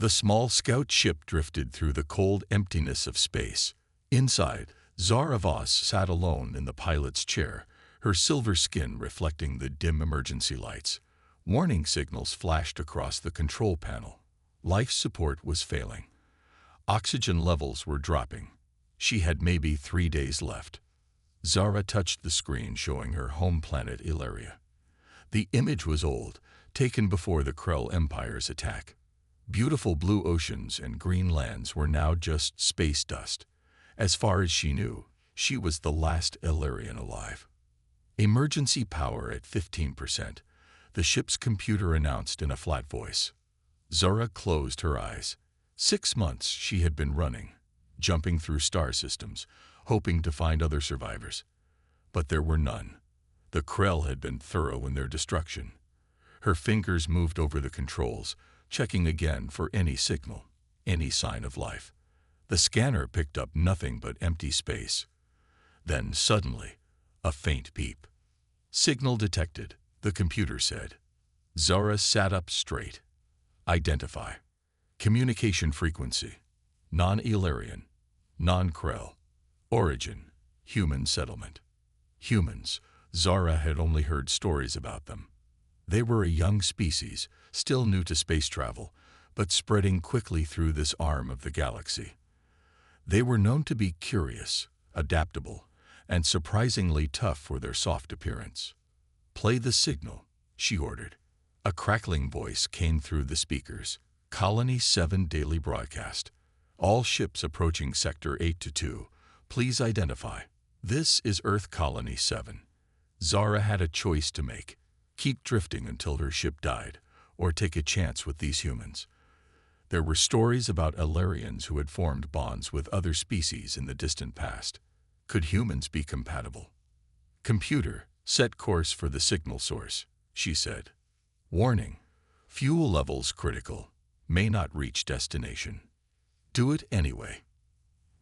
The small scout ship drifted through the cold emptiness of space. Inside, Zara Voss sat alone in the pilot's chair, her silver skin reflecting the dim emergency lights. Warning signals flashed across the control panel. Life support was failing. Oxygen levels were dropping. She had maybe 3 days left. Zara touched the screen showing her home planet Ilaria. The image was old, taken before the Krell Empire's attack. Beautiful blue oceans and green lands were now just space dust. As far as she knew, she was the last Illyrian alive. Emergency power at 15%, the ship's computer announced in a flat voice. Zara closed her eyes. 6 months she had been running, jumping through star systems, hoping to find other survivors. But there were none. The Krell had been thorough in their destruction. Her fingers moved over the controls, checking again for any signal, any sign of life. The scanner picked up nothing but empty space. Then, suddenly, a faint beep. Signal detected, the computer said. Zara sat up straight. Identify. Communication frequency. Non-Illyrian. Non-Krell. Origin. Human settlement. Humans. Zara had only heard stories about them. They were a young species, still new to space travel, but spreading quickly through this arm of the galaxy. They were known to be curious, adaptable, and surprisingly tough for their soft appearance. "Play the signal," she ordered. A crackling voice came through the speakers. Colony 7 daily broadcast. All ships approaching Sector 8-2, please identify. This is Earth Colony 7. Zara had a choice to make. Keep drifting until her ship died, or take a chance with these humans. There were stories about Illyrians who had formed bonds with other species in the distant past. Could humans be compatible? "Computer, set course for the signal source," she said. "Warning, fuel levels critical, may not reach destination." "Do it anyway."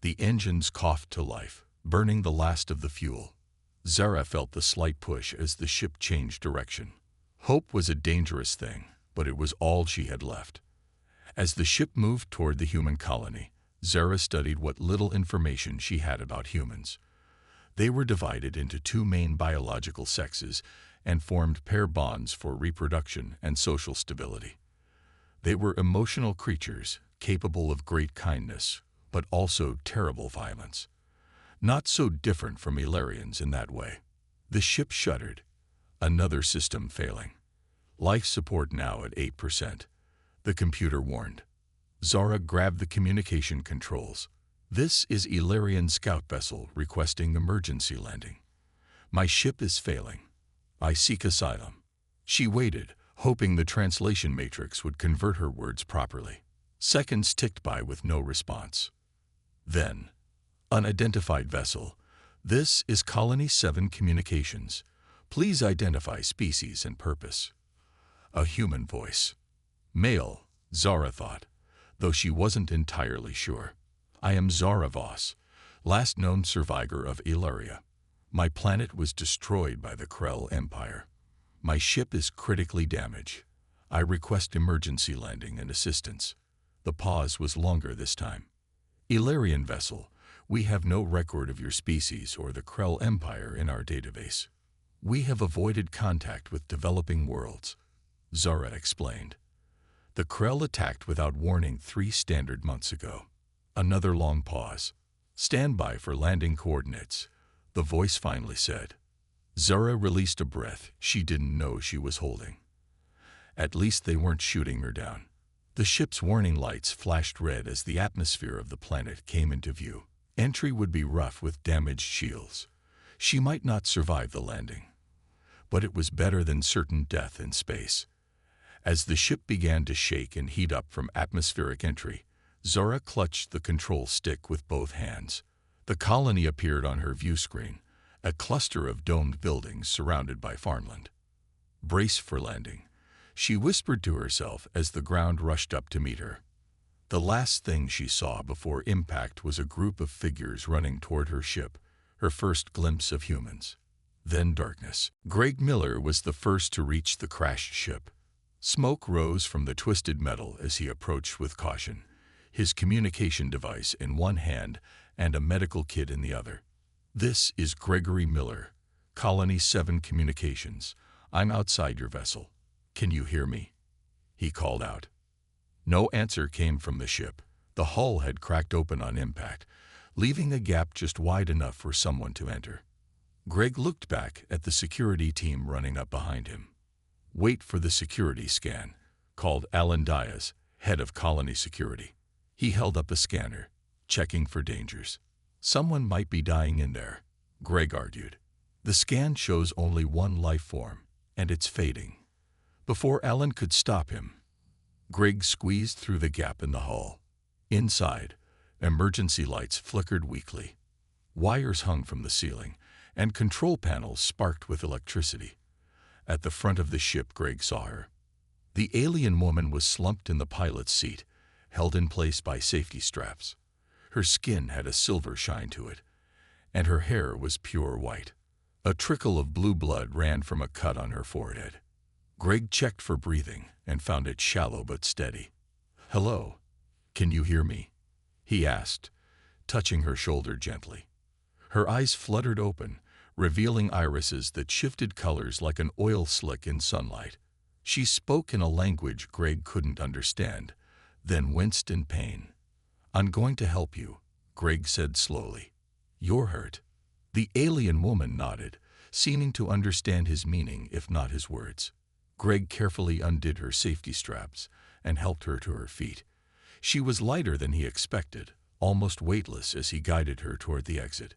The engines coughed to life, burning the last of the fuel. Zara felt the slight push as the ship changed direction. Hope was a dangerous thing, but it was all she had left. As the ship moved toward the human colony, Zara studied what little information she had about humans. They were divided into 2 main biological sexes and formed pair bonds for reproduction and social stability. They were emotional creatures, capable of great kindness, but also terrible violence. Not so different from Illyrians in that way. The ship shuddered. Another system failing. Life support now at 8%. The computer warned. Zara grabbed the communication controls. "This is Illyrian scout vessel requesting emergency landing. My ship is failing. I seek asylum." She waited, hoping the translation matrix would convert her words properly. Seconds ticked by with no response. Then, "Unidentified vessel. This is Colony 7 communications. Please identify species and purpose." A human voice. Male, Zara thought, though she wasn't entirely sure. "I am Zara Voss, last known survivor of Illyria. My planet was destroyed by the Krell Empire. My ship is critically damaged. I request emergency landing and assistance." The pause was longer this time. "Illyrian vessel, we have no record of your species or the Krell Empire in our database. We have avoided contact with developing worlds," Zara explained. "The Krell attacked without warning 3 standard months ago." Another long pause. "Stand by for landing coordinates," the voice finally said. Zara released a breath she didn't know she was holding. At least they weren't shooting her down. The ship's warning lights flashed red as the atmosphere of the planet came into view. Entry would be rough with damaged shields. She might not survive the landing. But it was better than certain death in space. As the ship began to shake and heat up from atmospheric entry, Zara clutched the control stick with both hands. The colony appeared on her view screen, a cluster of domed buildings surrounded by farmland. "Brace for landing," she whispered to herself as the ground rushed up to meet her. The last thing she saw before impact was a group of figures running toward her ship, her first glimpse of humans. Then darkness. Greg Miller was the first to reach the crashed ship. Smoke rose from the twisted metal as he approached with caution, his communication device in one hand and a medical kit in the other. "This is Gregory Miller, Colony 7 Communications. I'm outside your vessel. Can you hear me?" he called out. No answer came from the ship. The hull had cracked open on impact, leaving a gap just wide enough for someone to enter. Greg looked back at the security team running up behind him. "Wait for the security scan," called Alan Diaz, head of colony security. He held up a scanner, checking for dangers. "Someone might be dying in there," Greg argued. "The scan shows only one life form, and it's fading." Before Alan could stop him, Greg squeezed through the gap in the hull. Inside, emergency lights flickered weakly. Wires hung from the ceiling, and control panels sparked with electricity. At the front of the ship, Greg saw her. The alien woman was slumped in the pilot's seat, held in place by safety straps. Her skin had a silver shine to it, and her hair was pure white. A trickle of blue blood ran from a cut on her forehead. Greg checked for breathing and found it shallow but steady. "Hello, can you hear me?" he asked, touching her shoulder gently. Her eyes fluttered open, revealing irises that shifted colors like an oil slick in sunlight. She spoke in a language Greg couldn't understand, then winced in pain. "I'm going to help you," Greg said slowly. "You're hurt." The alien woman nodded, seeming to understand his meaning if not his words. Greg carefully undid her safety straps and helped her to her feet. She was lighter than he expected, almost weightless as he guided her toward the exit.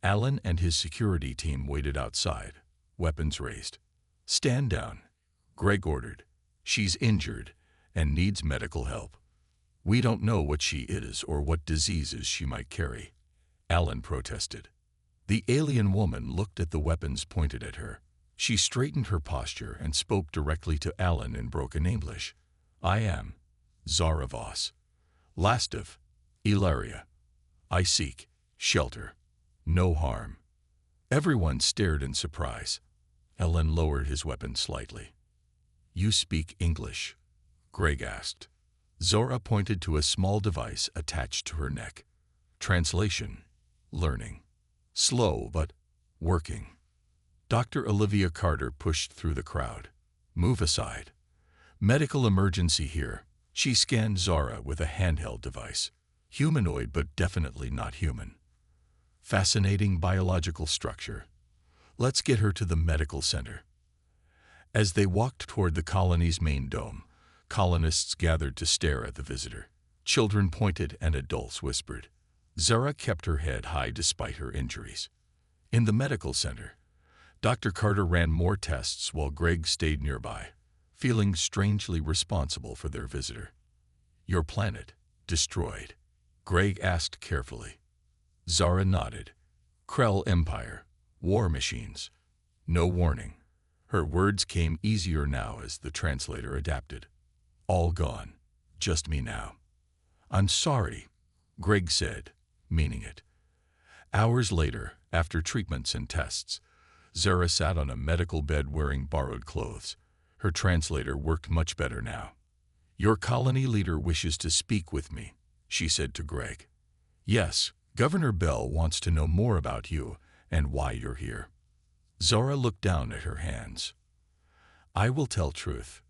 Alan and his security team waited outside, weapons raised. "Stand down," Greg ordered. "She's injured and needs medical help. We don't know what she is or what diseases she might carry," Alan protested. The alien woman looked at the weapons pointed at her. She straightened her posture and spoke directly to Alan in broken English. "I am Zara Voss, last of Ilaria. I seek shelter. No harm." Everyone stared in surprise. Alan lowered his weapon slightly. "You speak English?" Greg asked. Zora pointed to a small device attached to her neck. Translation: learning. Slow, but working. Dr. Olivia Carter pushed through the crowd. "Move aside. Medical emergency here." She scanned Zara with a handheld device. Humanoid, but definitely not human. Fascinating biological structure. "Let's get her to the medical center." As they walked toward the colony's main dome, colonists gathered to stare at the visitor. Children pointed and adults whispered. Zara kept her head high despite her injuries. In the medical center, Dr. Carter ran more tests while Greg stayed nearby, feeling strangely responsible for their visitor. "Your planet destroyed?" Greg asked carefully. Zara nodded. "Krell Empire. War machines. No warning." Her words came easier now as the translator adapted. "All gone. Just me now." "I'm sorry," Greg said, meaning it. Hours later, after treatments and tests, Zara sat on a medical bed wearing borrowed clothes. Her translator worked much better now. "Your colony leader wishes to speak with me," she said to Greg. "Yes, Governor Bell wants to know more about you and why you're here." Zara looked down at her hands. "I will tell truth.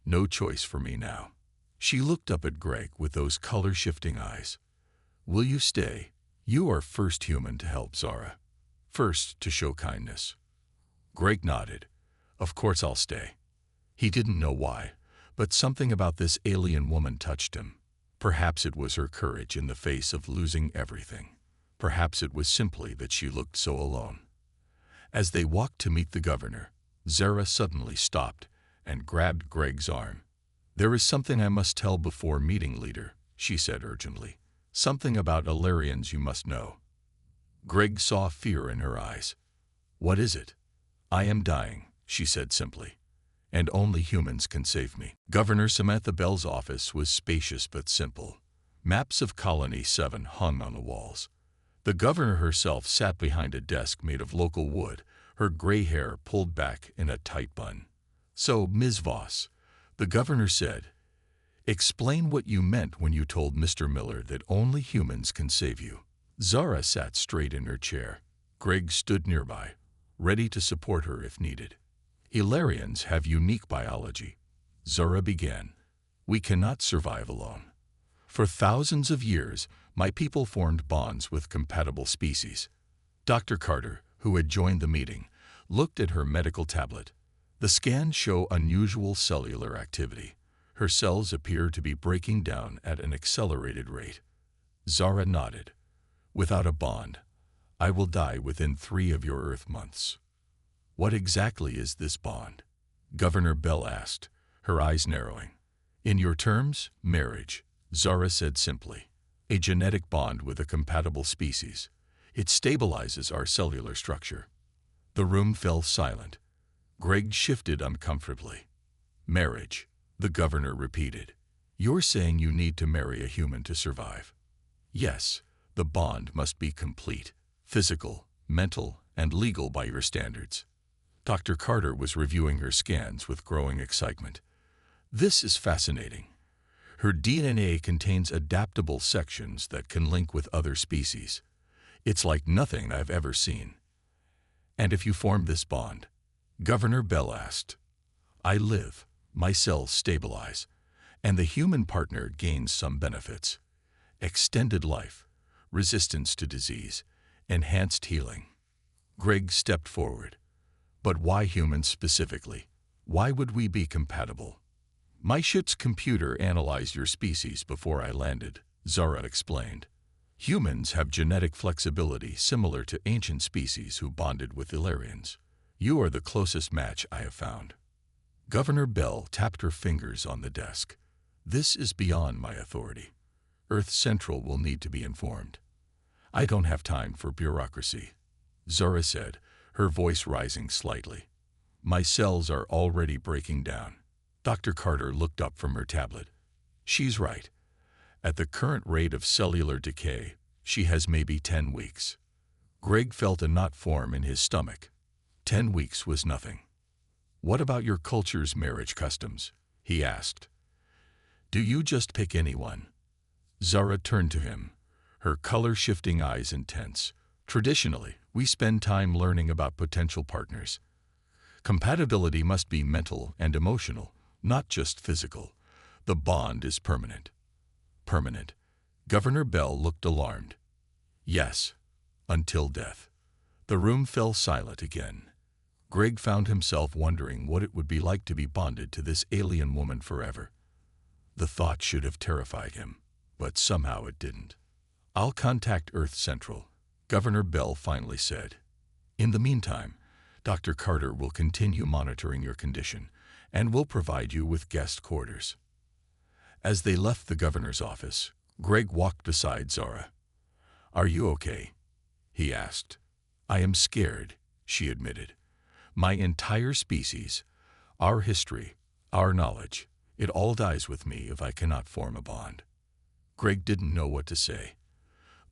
No choice for me now." She looked up at Greg with those color-shifting eyes. "Will you stay? You are first human to help Zara. First to show kindness." Greg nodded. "Of course I'll stay." He didn't know why, but something about this alien woman touched him. Perhaps it was her courage in the face of losing everything. Perhaps it was simply that she looked so alone. As they walked to meet the governor, Zara suddenly stopped and grabbed Greg's arm. "There is something I must tell before meeting, leader," she said urgently. "Something about Illyrians you must know." Greg saw fear in her eyes. "What is it?" "I am dying," she said simply, "and only humans can save me." Governor Samantha Bell's office was spacious but simple. Maps of Colony 7 hung on the walls. The governor herself sat behind a desk made of local wood, her gray hair pulled back in a tight bun. "So, Ms. Voss, The governor said, "Explain what you meant when you told Mr. Miller that only humans can save you." Zara sat straight in her chair. Greg stood nearby, ready to support her if needed. "Illyrians have unique biology," Zara began. "We cannot survive alone. For thousands of years, my people formed bonds with compatible species." Dr. Carter, who had joined the meeting, looked at her medical tablet. The scans show unusual cellular activity. Her cells appear to be breaking down at an accelerated rate. Zara nodded. "Without a bond, I will die within 3 of your Earth months." "What exactly is this bond?" Governor Bell asked, her eyes narrowing. "In your terms, marriage," Zara said simply. "A genetic bond with a compatible species. It stabilizes our cellular structure." The room fell silent. Greg shifted uncomfortably. "Marriage," the governor repeated. "You're saying you need to marry a human to survive?" "Yes, the bond must be complete, physical, mental, and legal by your standards." Dr. Carter was reviewing her scans with growing excitement. "This is fascinating. Her DNA contains adaptable sections that can link with other species. It's like nothing I've ever seen." "And if you form this bond?" Governor Bell asked. "I live, my cells stabilize, and the human partner gains some benefits. Extended life, resistance to disease, enhanced healing." Greg stepped forward. "But why humans specifically? Why would we be compatible?" "My ship's computer analyzed your species before I landed," Zara explained. "Humans have genetic flexibility similar to ancient species who bonded with Illyrians. You are the closest match I have found." Governor Bell tapped her fingers on the desk. "This is beyond my authority. Earth Central will need to be informed." "I don't have time for bureaucracy," Zara said, her voice rising slightly. "My cells are already breaking down." Dr. Carter looked up from her tablet. "She's right. At the current rate of cellular decay, she has maybe 10 weeks. Greg felt a knot form in his stomach. 10 weeks was nothing. "What about your culture's marriage customs?" he asked. "Do you just pick anyone?" Zara turned to him, her color-shifting eyes intense. "Traditionally, we spend time learning about potential partners. Compatibility must be mental and emotional, not just physical. The bond is permanent." "Permanent?" Governor Bell looked alarmed. "Yes, until death." The room fell silent again. Greg found himself wondering what it would be like to be bonded to this alien woman forever. The thought should have terrified him, but somehow it didn't. "I'll contact Earth Central," Governor Bell finally said. "In the meantime, Dr. Carter will continue monitoring your condition and will provide you with guest quarters." As they left the governor's office, Greg walked beside Zara. "Are you okay?" he asked. "I am scared," she admitted. "My entire species, our history, our knowledge, it all dies with me if I cannot form a bond." Greg didn't know what to say.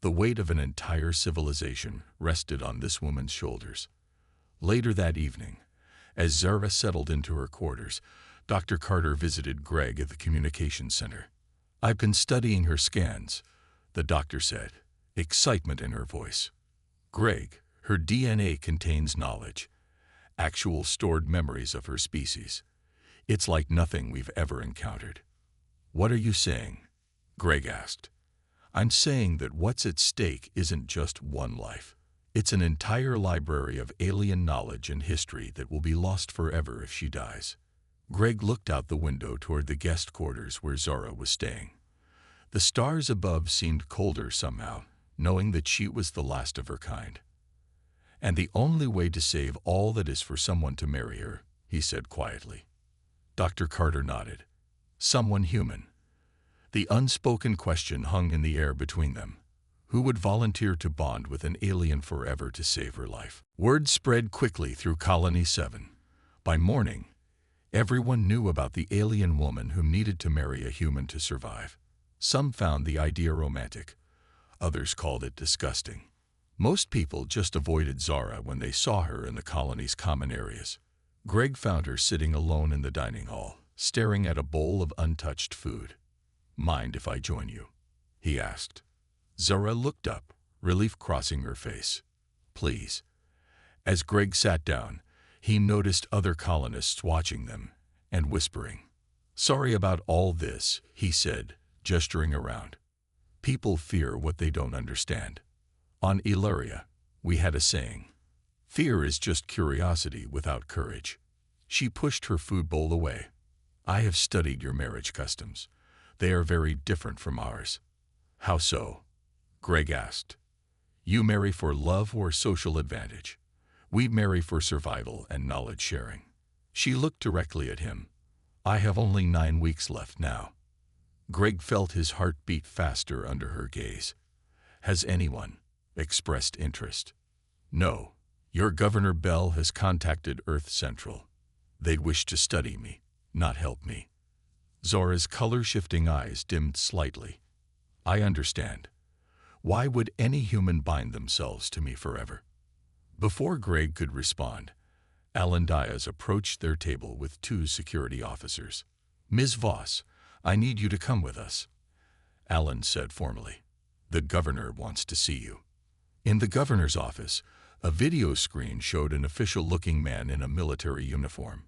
The weight of an entire civilization rested on this woman's shoulders. Later that evening, as Zara settled into her quarters, Dr. Carter visited Greg at the communications center. "I've been studying her scans," the doctor said, excitement in her voice. "Greg, her DNA contains knowledge, actual stored memories of her species. It's like nothing we've ever encountered." "What are you saying?" Greg asked. "I'm saying that what's at stake isn't just one life. It's an entire library of alien knowledge and history that will be lost forever if she dies." Greg looked out the window toward the guest quarters where Zara was staying. The stars above seemed colder somehow, knowing that she was the last of her kind. "And the only way to save all that is for someone to marry her," he said quietly. Dr. Carter nodded. "Someone human." The unspoken question hung in the air between them. Who would volunteer to bond with an alien forever to save her life? Word spread quickly through Colony 7. By morning, everyone knew about the alien woman who needed to marry a human to survive. Some found the idea romantic. Others called it disgusting. Most people just avoided Zara when they saw her in the colony's common areas. Greg found her sitting alone in the dining hall, staring at a bowl of untouched food. "Mind if I join you?" he asked. Zara looked up, relief crossing her face. "Please." As Greg sat down, he noticed other colonists watching them and whispering. "Sorry about all this," he said, gesturing around. "People fear what they don't understand. On Illyria, we had a saying, 'Fear is just curiosity without courage.'" She pushed her food bowl away. "I have studied your marriage customs. They are very different from ours." "How so?" Greg asked. "You marry for love or social advantage. We marry for survival and knowledge sharing." She looked directly at him. "I have only 9 weeks left now." Greg felt his heart beat faster under her gaze. "Has anyone expressed interest?" "No. Your Governor Bell has contacted Earth Central. They'd wish to study me, not help me." Zora's color-shifting eyes dimmed slightly. "I understand. Why would any human bind themselves to me forever?" Before Greg could respond, Alan Diaz approached their table with 2 security officers. "Ms. Voss, I need you to come with us," Alan said formally. "The governor wants to see you." In the governor's office, a video screen showed an official-looking man in a military uniform.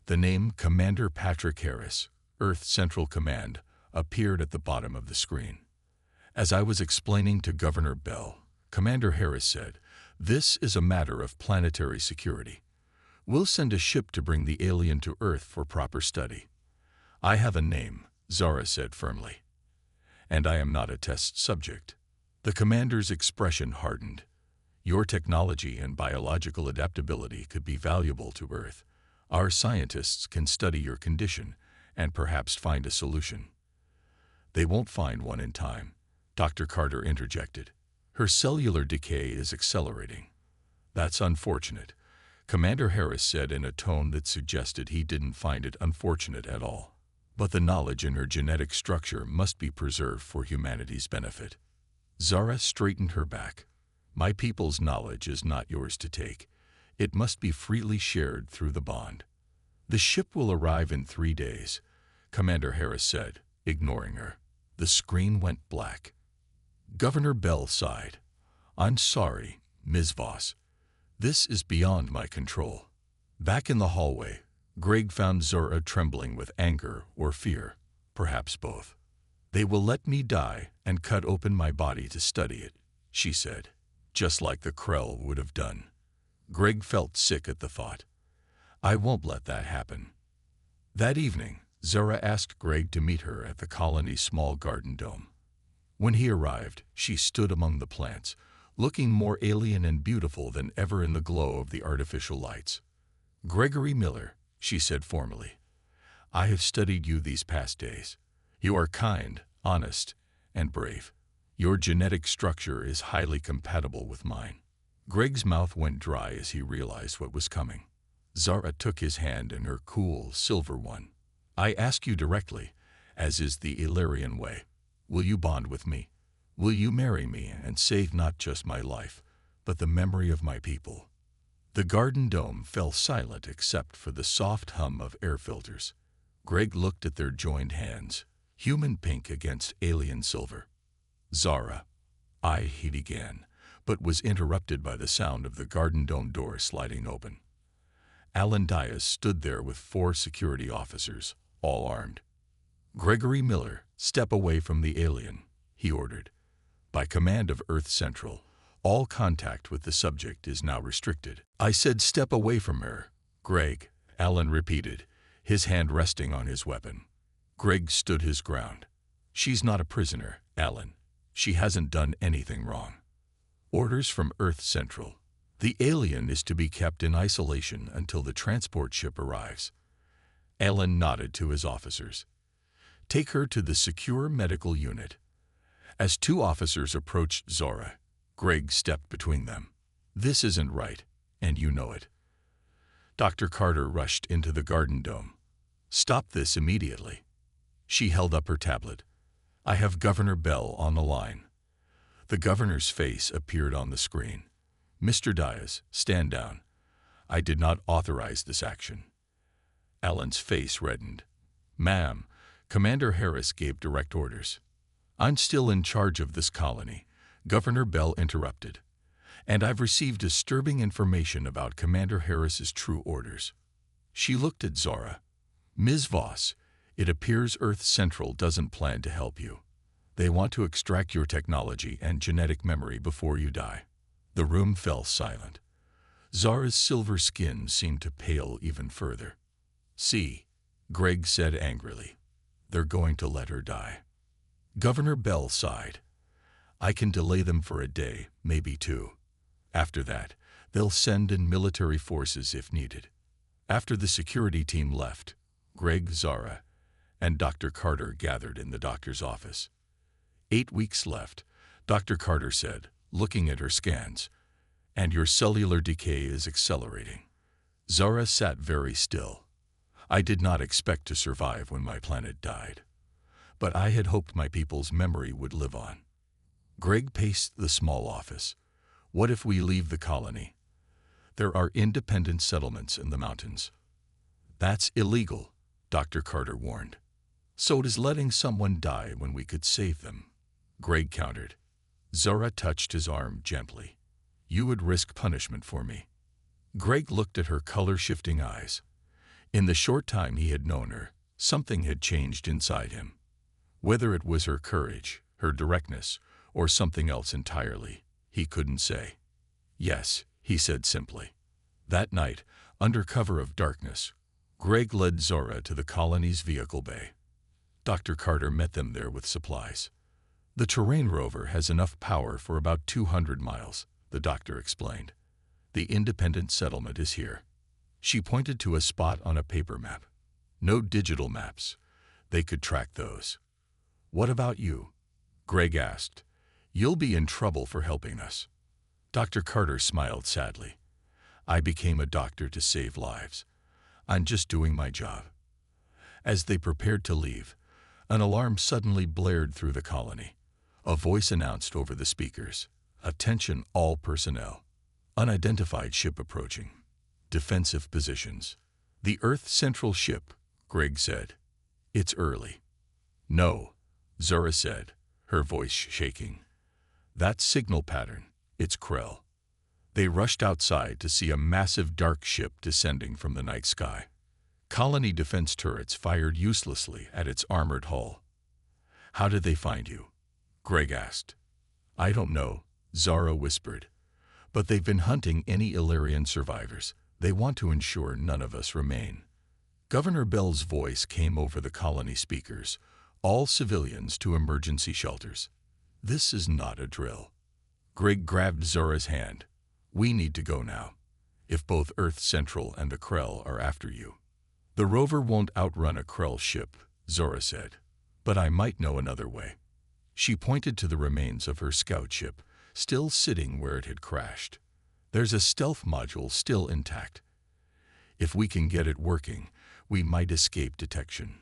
The name Commander Patrick Harris, Earth Central Command, appeared at the bottom of the screen. "As I was explaining to Governor Bell," Commander Harris said, "this is a matter of planetary security. We'll send a ship to bring the alien to Earth for proper study." "I have a name," Zara said firmly. "And I am not a test subject." The commander's expression hardened. "Your technology and biological adaptability could be valuable to Earth. Our scientists can study your condition and perhaps find a solution." "They won't find one in time," Dr. Carter interjected. "Her cellular decay is accelerating." "That's unfortunate," Commander Harris said in a tone that suggested he didn't find it unfortunate at all. "But the knowledge in her genetic structure must be preserved for humanity's benefit." Zara straightened her back. "My people's knowledge is not yours to take. It must be freely shared through the bond." "The ship will arrive in 3 days," Commander Harris said, ignoring her. The screen went black. Governor Bell sighed. "I'm sorry, Ms. Voss. This is beyond my control." Back in the hallway, Greg found Zora trembling with anger or fear, perhaps both. "They will let me die and cut open my body to study it," she said, "just like the Krell would have done." Greg felt sick at the thought. "I won't let that happen." That evening, Zora asked Greg to meet her at the colony's small garden dome. When he arrived, she stood among the plants, looking more alien and beautiful than ever in the glow of the artificial lights. "Gregory Miller," she said formally, "I have studied you these past days. You are kind, honest, and brave. Your genetic structure is highly compatible with mine." Greg's mouth went dry as he realized what was coming. Zara took his hand in her cool, silver one. "I ask you directly, as is the Illyrian way. Will you bond with me? Will you marry me and save not just my life, but the memory of my people?" The garden dome fell silent except for the soft hum of air filters. Greg looked at their joined hands, human pink against alien silver. "Zara," he began, but was interrupted by the sound of the garden dome door sliding open. Alan Diaz stood there with 4 security officers, all armed. "Gregory Miller, step away from the alien," he ordered. "By command of Earth Central, all contact with the subject is now restricted." "I said step away from her, Greg," Alan repeated, his hand resting on his weapon. Greg stood his ground. "She's not a prisoner, Alan. She hasn't done anything wrong." "Orders from Earth Central. The alien is to be kept in isolation until the transport ship arrives." Alan nodded to his officers. "Take her to the secure medical unit." As 2 officers approached Zora, Greg stepped between them. "This isn't right, and you know it." Dr. Carter rushed into the garden dome. "Stop this immediately." She held up her tablet. "I have Governor Bell on the line." The governor's face appeared on the screen. "Mr. Diaz, stand down. I did not authorize this action." Alan's face reddened. Ma'am, Commander Harris gave direct orders. I'm still in charge of this colony, Governor Bell interrupted. And I've received disturbing information about Commander Harris's true orders. She looked at Zara. Ms. Voss, it appears Earth Central doesn't plan to help you. They want to extract your technology and genetic memory before you die. The room fell silent. Zara's silver skin seemed to pale even further. See, Greg said angrily. They're going to let her die. Governor Bell sighed. I can delay them for a day, maybe two. After that, they'll send in military forces if needed. After the security team left, Greg, Zara, and Dr. Carter gathered in the doctor's office. 8 weeks left, Dr. Carter said, looking at her scans. And your cellular decay is accelerating. Zara sat very still. I did not expect to survive when my planet died. But I had hoped my people's memory would live on. Greg paced the small office. What if we leave the colony? There are independent settlements in the mountains. That's illegal, Dr. Carter warned. So does letting someone die when we could save them, Greg countered. Zara touched his arm gently. You would risk punishment for me. Greg looked at her color-shifting eyes. In the short time he had known her, something had changed inside him. Whether it was her courage, her directness, or something else entirely, he couldn't say. Yes, he said simply. That night, under cover of darkness, Greg led Zara to the colony's vehicle bay. Dr. Carter met them there with supplies. The terrain rover has enough power for about 200 miles, the doctor explained. The independent settlement is here. She pointed to a spot on a paper map. No digital maps. They could track those. What about you? Greg asked. You'll be in trouble for helping us. Dr. Carter smiled sadly. I became a doctor to save lives. I'm just doing my job. As they prepared to leave, an alarm suddenly blared through the colony. A voice announced over the speakers, "Attention all personnel. Unidentified ship approaching. Defensive positions." The Earth Central ship, Greg said. It's early. No, Zara said, her voice shaking. That signal pattern, it's Krell. They rushed outside to see a massive dark ship descending from the night sky. Colony defense turrets fired uselessly at its armored hull. How did they find you? Greg asked. I don't know, Zara whispered. But they've been hunting any Illyrian survivors. They want to ensure none of us remain. Governor Bell's voice came over the colony speakers. All civilians to emergency shelters. This is not a drill. Greg grabbed Zara's hand. We need to go now. If both Earth Central and the Krell are after you. The rover won't outrun a Krell ship, Zara said. But I might know another way. She pointed to the remains of her scout ship, still sitting where it had crashed. There's a stealth module still intact. If we can get it working, we might escape detection.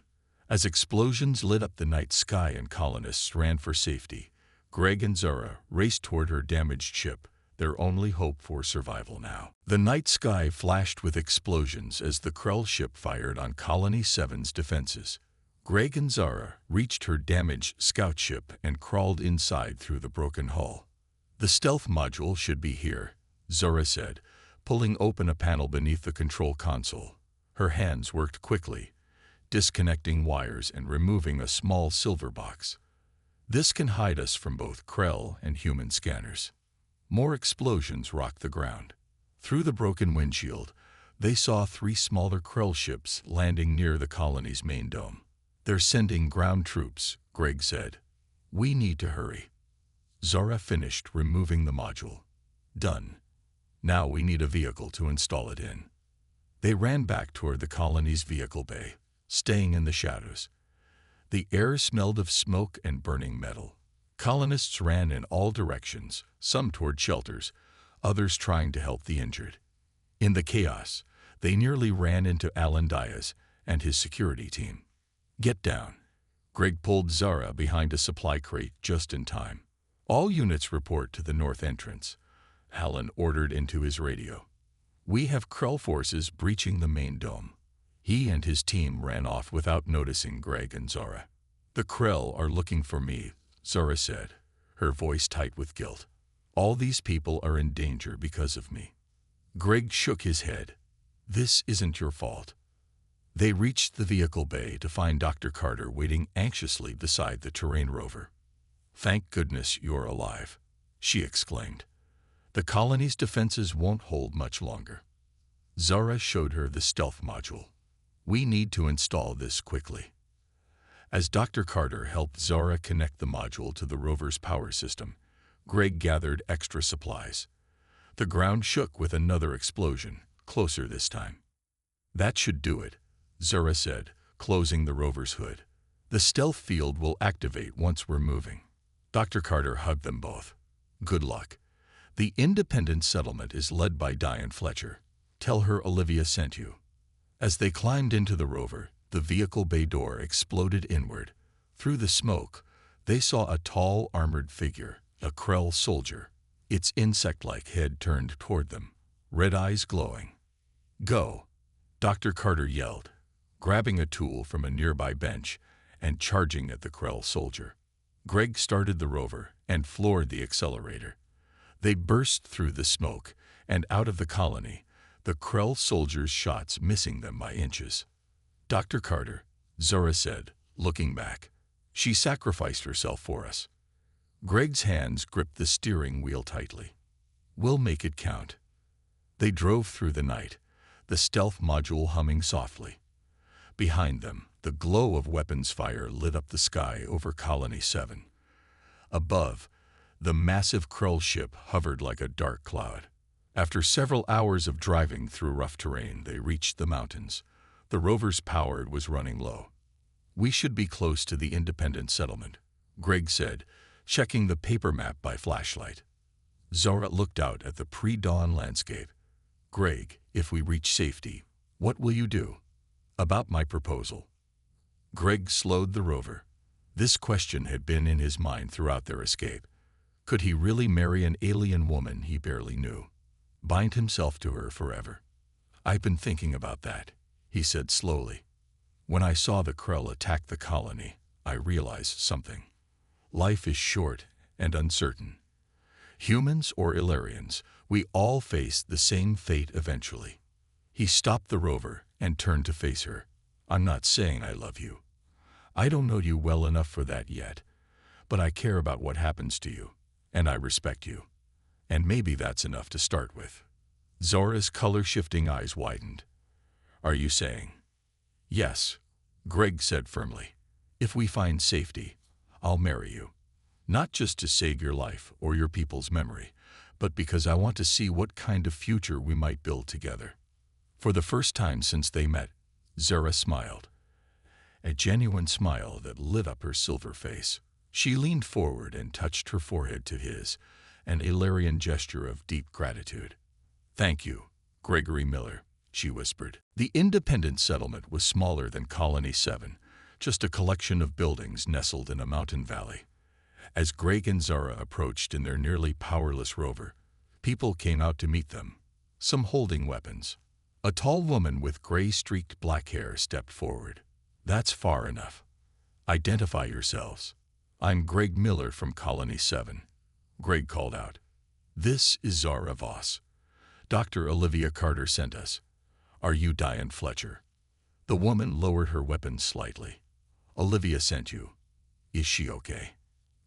As explosions lit up the night sky and colonists ran for safety, Greg and Zara raced toward her damaged ship, their only hope for survival now. The night sky flashed with explosions as the Krell ship fired on Colony 7's defenses. Greg and Zara reached her damaged scout ship and crawled inside through the broken hull. The stealth module should be here, Zara said, pulling open a panel beneath the control console. Her hands worked quickly, disconnecting wires and removing a small silver box. This can hide us from both Krell and human scanners. More explosions rocked the ground. Through the broken windshield, they saw 3 smaller Krell ships landing near the colony's main dome. They're sending ground troops, Greg said. We need to hurry. Zara finished removing the module. Done. Now we need a vehicle to install it in. They ran back toward the colony's vehicle bay, staying in the shadows. The air smelled of smoke and burning metal. Colonists ran in all directions, some toward shelters, others trying to help the injured. In the chaos, they nearly ran into Alan Diaz and his security team. Get down. Greg pulled Zara behind a supply crate just in time. All units report to the north entrance, Alan ordered into his radio. We have Krell forces breaching the main dome. He and his team ran off without noticing Greg and Zara. "The Krell are looking for me," Zara said, her voice tight with guilt. "All these people are in danger because of me." Greg shook his head. "This isn't your fault." They reached the vehicle bay to find Dr. Carter waiting anxiously beside the terrain rover. "Thank goodness you're alive," she exclaimed. "The colony's defenses won't hold much longer." Zara showed her the stealth module. "We need to install this quickly." As Dr. Carter helped Zara connect the module to the rover's power system, Greg gathered extra supplies. The ground shook with another explosion, closer this time. "That should do it," Zara said, closing the rover's hood. "The stealth field will activate once we're moving." Dr. Carter hugged them both. "Good luck. The independent settlement is led by Diane Fletcher. Tell her Olivia sent you." As they climbed into the rover, the vehicle bay door exploded inward. Through the smoke, they saw a tall, armored figure, a Krell soldier, its insect-like head turned toward them, red eyes glowing. "Go!" Dr. Carter yelled, grabbing a tool from a nearby bench and charging at the Krell soldier. Greg started the rover and floored the accelerator. They burst through the smoke and out of the colony, the Krell soldiers' shots missing them by inches. "Dr. Carter," Zara said, looking back. "She sacrificed herself for us." Greg's hands gripped the steering wheel tightly. "We'll make it count." They drove through the night, the stealth module humming softly. Behind them, the glow of weapons fire lit up the sky over Colony 7. Above, the massive Krell ship hovered like a dark cloud. After several hours of driving through rough terrain, they reached the mountains. The rover's power was running low. "We should be close to the independent settlement," Greg said, checking the paper map by flashlight. Zara looked out at the pre-dawn landscape. "Greg, if we reach safety, what will you do?" "About my proposal." Greg slowed the rover. This question had been in his mind throughout their escape. Could he really marry an alien woman he barely knew? Bind himself to her forever? "I've been thinking about that," he said slowly. "When I saw the Krell attack the colony, I realized something. Life is short and uncertain. Humans or Illyrians, we all face the same fate eventually." He stopped the rover and turned to face her. "I'm not saying I love you. I don't know you well enough for that yet, but I care about what happens to you, and I respect you. And maybe that's enough to start with." Zora's color-shifting eyes widened. "Are you saying?" "Yes," Greg said firmly. "If we find safety, I'll marry you. Not just to save your life or your people's memory, but because I want to see what kind of future we might build together." For the first time since they met, Zora smiled. A genuine smile that lit up her silver face. She leaned forward and touched her forehead to his, an Illyrian gesture of deep gratitude. "Thank you, Gregory Miller," she whispered. The independent settlement was smaller than Colony 7, just a collection of buildings nestled in a mountain valley. As Greg and Zara approached in their nearly powerless rover, people came out to meet them, some holding weapons. A tall woman with gray-streaked black hair stepped forward. "That's far enough. Identify yourselves." "I'm Greg Miller from Colony 7, Greg called out. "This is Zara Voss. Dr. Olivia Carter sent us. Are you Diane Fletcher?" The woman lowered her weapon slightly. "Olivia sent you. Is she okay?"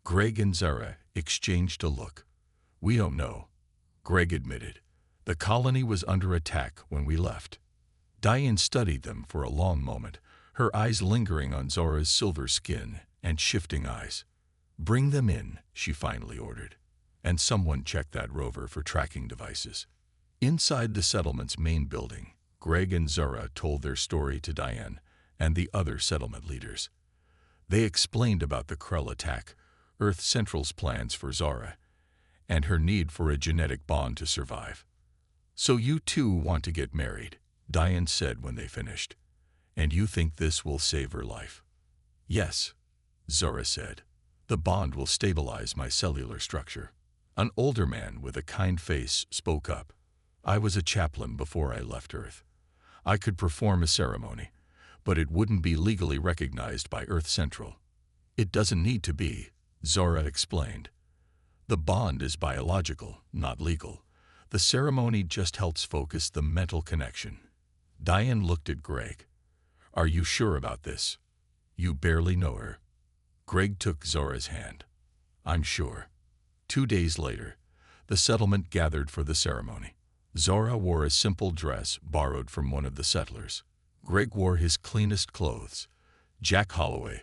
Greg and Zara exchanged a look. "We don't know," Greg admitted. "The colony was under attack when we left." Diane studied them for a long moment, her eyes lingering on Zora's silver skin and shifting eyes. "Bring them in," she finally ordered. "And someone check that rover for tracking devices." Inside the settlement's main building, Greg and Zora told their story to Diane and the other settlement leaders. They explained about the Krell attack, Earth Central's plans for Zara, and her need for a genetic bond to survive. "So you too want to get married," Diane said when they finished. "And you think this will save her life?" "Yes," Zora said. "The bond will stabilize my cellular structure." An older man with a kind face spoke up. "I was a chaplain before I left Earth. I could perform a ceremony, but it wouldn't be legally recognized by Earth Central. It doesn't need to be, Zora explained. The bond is biological, not legal. The ceremony just helps focus the mental connection. Diane looked at Greg. Are you sure about this? You barely know her. Greg took Zora's hand. I'm sure. 2 days later, the settlement gathered for the ceremony. Zora wore a simple dress borrowed from one of the settlers. Greg wore his cleanest clothes. Jack Holloway,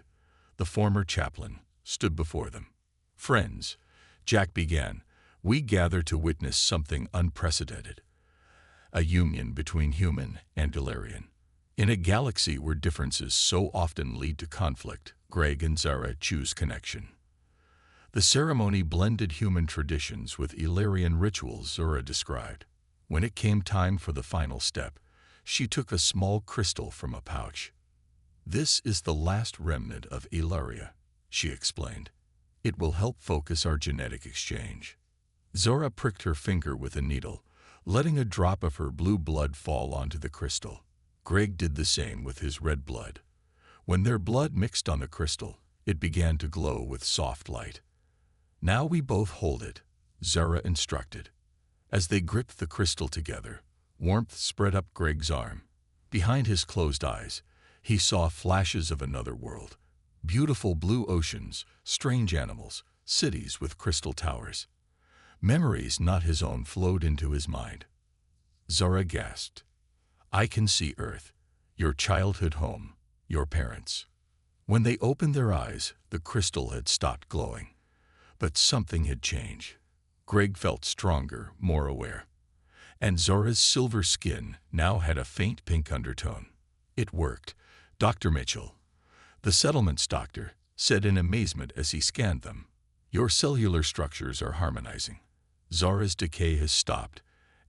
the former chaplain, stood before them. Friends, Jack began, we gather to witness something unprecedented. A union between human and Illyrian. In a galaxy where differences so often lead to conflict, Greg and Zora choose connection. The ceremony blended human traditions with Illyrian rituals, Zora described. When it came time for the final step, she took a small crystal from a pouch. This is the last remnant of Illyria, she explained. It will help focus our genetic exchange. Zora pricked her finger with a needle, letting a drop of her blue blood fall onto the crystal. Greg did the same with his red blood. When their blood mixed on the crystal, it began to glow with soft light. Now we both hold it, Zora instructed. As they gripped the crystal together, warmth spread up Greg's arm. Behind his closed eyes, he saw flashes of another world. Beautiful blue oceans, strange animals, cities with crystal towers. Memories not his own flowed into his mind. Zora gasped. I can see Earth, your childhood home, your parents. When they opened their eyes, the crystal had stopped glowing. But something had changed. Greg felt stronger, more aware. And Zora's silver skin now had a faint pink undertone. It worked. Dr. Mitchell, the settlement's doctor, said in amazement as he scanned them. Your cellular structures are harmonizing. Zora's decay has stopped,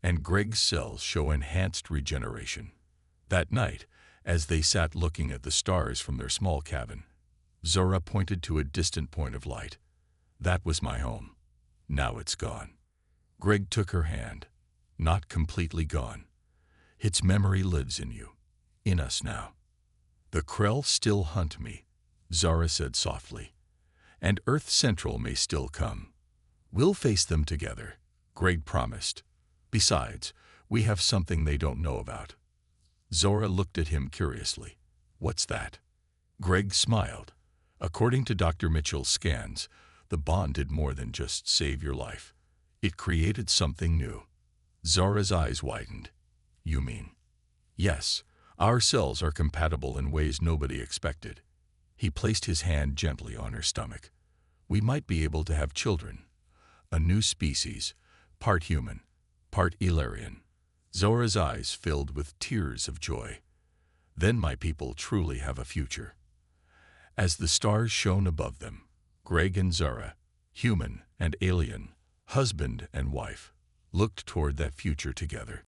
and Greg's cells show enhanced regeneration. That night, as they sat looking at the stars from their small cabin, Zora pointed to a distant point of light. That was my home. Now it's gone. Greg took her hand. Not completely gone. Its memory lives in you, in us now. The Krell still hunt me, Zora said softly, and Earth Central may still come. We'll face them together, Greg promised. Besides, we have something they don't know about. Zora looked at him curiously. What's that? Greg smiled. According to Dr. Mitchell's scans, the bond did more than just save your life. It created something new. Zora's eyes widened. You mean? Yes, our cells are compatible in ways nobody expected. He placed his hand gently on her stomach. We might be able to have children. A new species, part human, part Illyrian. Zora's eyes filled with tears of joy. Then my people truly have a future. As the stars shone above them, Greg and Zora, human and alien, husband and wife, looked toward that future together.